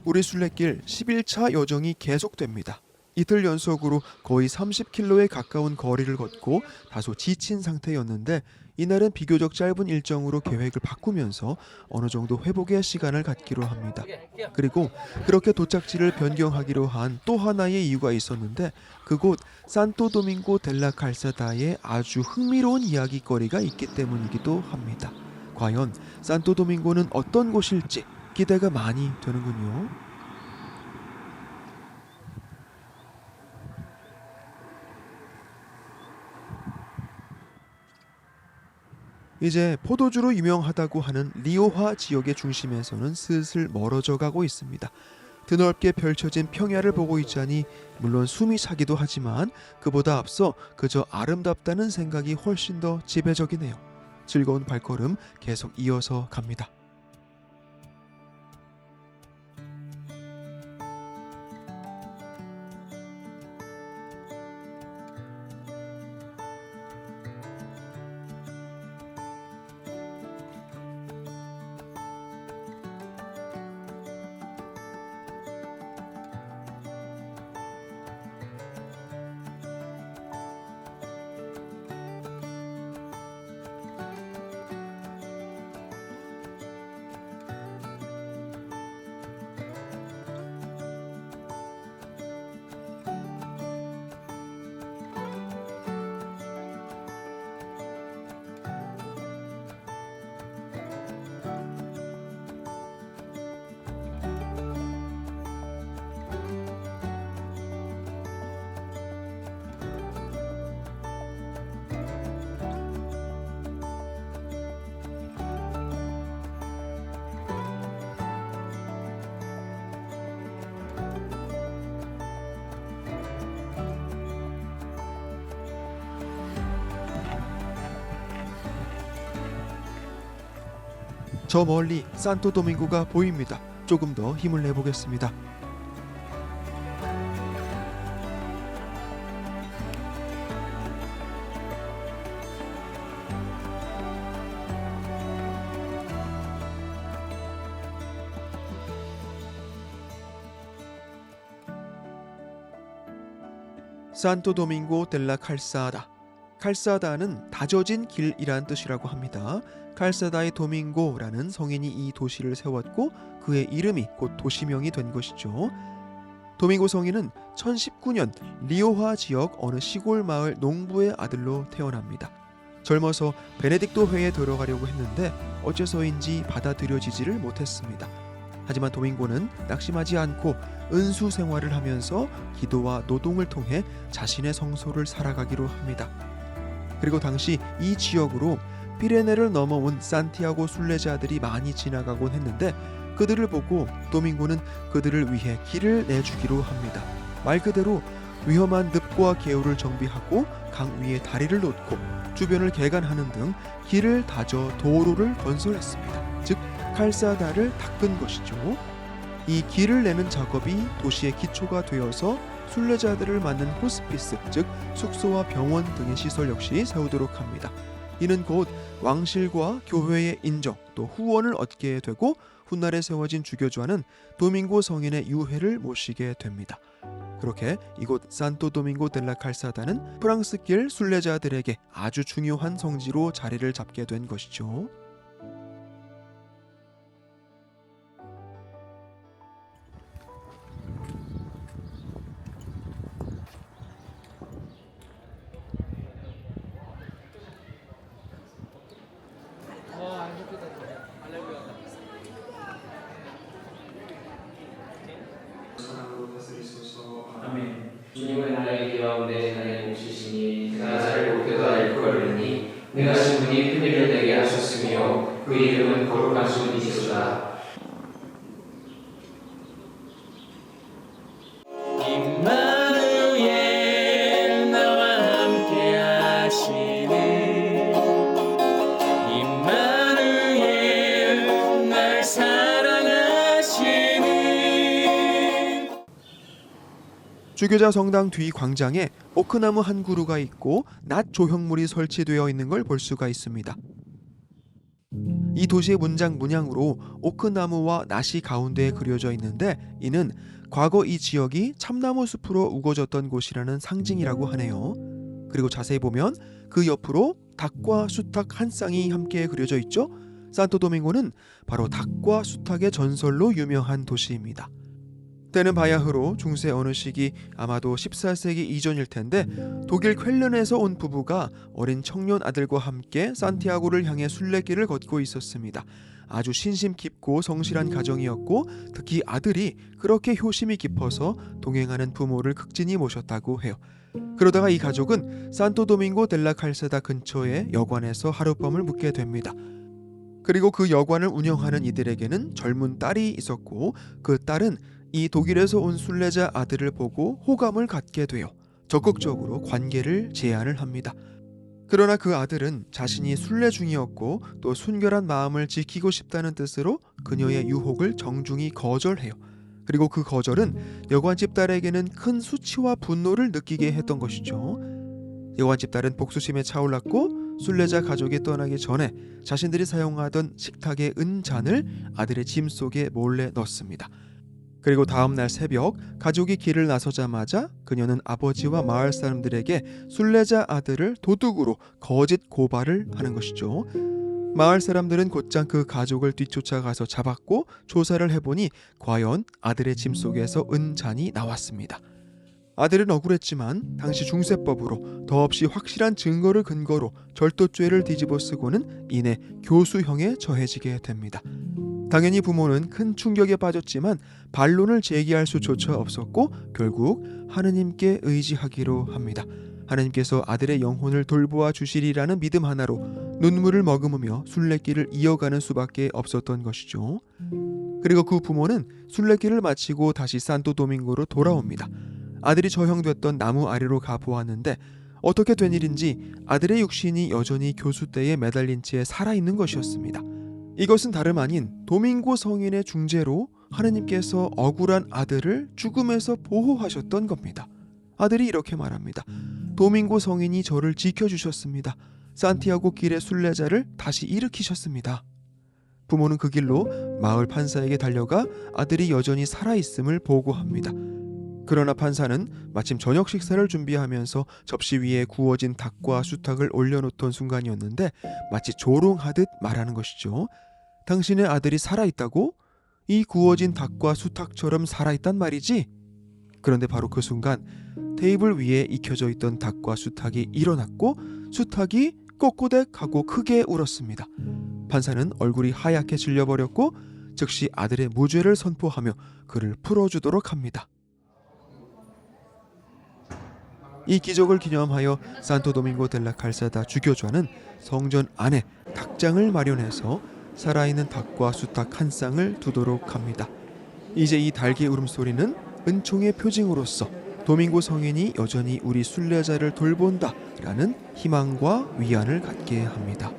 우리 순례길 11차 여정이 계속됩니다. 이틀 연속으로 거의 30km에 가까운 거리를 걷고 다소 지친 상태였는데 이날은 비교적 짧은 일정으로 계획을 바꾸면서 어느 정도 회복의 시간을 갖기로 합니다. 그리고 그렇게 도착지를 변경하기로 한 또 하나의 이유가 있었는데 그곳 산토도밍고 델라 칼사다에 아주 흥미로운 이야기거리가 있기 때문이기도 합니다. 과연 산토도밍고는 어떤 곳일지 기대가 많이 되는군요. 이제 포도주로 유명하다고 하는 리오화 지역의 중심에서는 슬슬 멀어져 가고 있습니다. 드넓게 펼쳐진 평야를 보고 있자니 물론 숨이 차기도 하지만 그보다 앞서 그저 아름답다는 생각이 훨씬 더 지배적이네요. 즐거운 발걸음 계속 이어서 갑니다. 저 멀리 산토도밍고가 보입니다. 조금 더 힘을 내보겠습니다. 산토도밍고 델라 칼사다. 칼사다는 다져진 길이란 뜻이라고 합니다. 칼사다의 도밍고라는 성인이 이 도시를 세웠고 그의 이름이 곧 도시명이 된 것이죠. 도밍고 성인은 1019년 리오화 지역 어느 시골 마을 농부의 아들로 태어납니다. 젊어서 베네딕토 회에 들어가려고 했는데 어째서인지 받아들여지지를 못했습니다. 하지만 도밍고는 낙심하지 않고 은수 생활을 하면서 기도와 노동을 통해 자신의 성소를 살아가기로 합니다. 그리고 당시 이 지역으로 피레네를 넘어온 산티아고 순례자들이 많이 지나가곤 했는데 그들을 보고 도밍고는 그들을 위해 길을 내주기로 합니다. 말 그대로 위험한 늪과 개울을 정비하고 강 위에 다리를 놓고 주변을 개간하는 등 길을 다져 도로를 건설했습니다. 즉 칼사다를 닦은 것이죠. 이 길을 내는 작업이 도시의 기초가 되어서 순례자들을 맞는 호스피스, 즉 숙소와 병원 등의 시설 역시 세우도록 합니다. 이는 곧 왕실과 교회의 인정 또 후원을 얻게 되고 훗날에 세워진 주교좌는 도밍고 성인의 유해를 모시게 됩니다. 그렇게 이곳 산토 도밍고 델라 칼사다는 프랑스길 순례자들에게 아주 중요한 성지로 자리를 잡게 된 것이죠. 아멘. 주님은 나의 기와 내 나의 몫이시니 내가 잘 못해도 알거리니 내가 신분이 큰 일을 내게 하셨으며 그 이름은 거룩하신 이시로다. 임마누엘 나와 함께 하시네. 임마누엘 날 사랑하시네. 주교자 성당 뒤 광장에 오크나무 한 그루가 있고 낮 조형물이 설치되어 있는 걸 볼 수가 있습니다. 이 도시의 문장 문양으로 오크나무와 낫이 가운데에 그려져 있는데 이는 과거 이 지역이 참나무 숲으로 우거졌던 곳이라는 상징이라고 하네요. 그리고 자세히 보면 그 옆으로 닭과 수탉 한 쌍이 함께 그려져 있죠. 산토 도밍고는 바로 닭과 수탉의 전설로 유명한 도시입니다. 때는 바야흐로 중세 어느 시기 아마도 14세기 이전일 텐데 독일 쾰른에서 온 부부가 어린 청년 아들과 함께 산티아고를 향해 순례길을 걷고 있었습니다. 아주 신심 깊고 성실한 가정이었고 특히 아들이 그렇게 효심이 깊어서 동행하는 부모를 극진히 모셨다고 해요. 그러다가 이 가족은 산토 도밍고 델라 칼사다 근처의 여관에서 하룻밤을 묵게 됩니다. 그리고 그 여관을 운영하는 이들에게는 젊은 딸이 있었고 그 딸은 이 독일에서 온 순례자 아들을 보고 호감을 갖게 되어 적극적으로 관계를 제안을 합니다. 그러나 그 아들은 자신이 순례 중이었고 또 순결한 마음을 지키고 싶다는 뜻으로 그녀의 유혹을 정중히 거절해요. 그리고 그 거절은 여관집 딸에게는 큰 수치와 분노를 느끼게 했던 것이죠. 여관집 딸은 복수심에 차올랐고 순례자 가족이 떠나기 전에 자신들이 사용하던 식탁의 은잔을 아들의 짐 속에 몰래 넣습니다. 그리고 다음날 새벽 가족이 길을 나서자마자 그녀는 아버지와 마을 사람들에게 순례자 아들을 도둑으로 거짓 고발을 하는 것이죠. 마을 사람들은 곧장 그 가족을 뒤쫓아가서 잡았고 조사를 해보니 과연 아들의 짐 속에서 은잔이 나왔습니다. 아들은 억울했지만 당시 중세법으로 더없이 확실한 증거를 근거로 절도죄를 뒤집어쓰고는 이내 교수형에 처해지게 됩니다. 당연히 부모는 큰 충격에 빠졌지만 반론을 제기할 수조차 없었고 결국 하느님께 의지하기로 합니다. 하느님께서 아들의 영혼을 돌보아 주시리라는 믿음 하나로 눈물을 머금으며 순례길을 이어가는 수밖에 없었던 것이죠. 그리고 그 부모는 순례길을 마치고 다시 산토 도밍고로 돌아옵니다. 아들이 처형됐던 나무 아래로 가보았는데 어떻게 된 일인지 아들의 육신이 여전히 교수대에 매달린 채 살아있는 것이었습니다. 이것은 다름 아닌 도밍고 성인의 중재로 하느님께서 억울한 아들을 죽음에서 보호하셨던 겁니다. 아들이 이렇게 말합니다. 도밍고 성인이 저를 지켜주셨습니다. 산티아고 길의 순례자를 다시 일으키셨습니다. 부모는 그 길로 마을 판사에게 달려가 아들이 여전히 살아있음을 보고합니다. 그러나 판사는 마침 저녁 식사를 준비하면서 접시 위에 구워진 닭과 수탉을 올려놓던 순간이었는데 마치 조롱하듯 말하는 것이죠. 당신의 아들이 살아있다고? 이 구워진 닭과 수탉처럼 살아있단 말이지? 그런데 바로 그 순간 테이블 위에 익혀져 있던 닭과 수탉이 일어났고 수탉이 꼬꼬댁하고 크게 울었습니다. 판사는 얼굴이 하얗게 질려버렸고 즉시 아들의 무죄를 선포하며 그를 풀어주도록 합니다. 이 기적을 기념하여 산토 도밍고 델라 칼사다 주교좌는 성전 안에 닭장을 마련해서 살아있는 닭과 수탉 한 쌍을 두도록 합니다. 이제 이 닭의 울음소리는 은총의 표징으로서 도밍고 성인이 여전히 우리 순례자를 돌본다라는 희망과 위안을 갖게 합니다.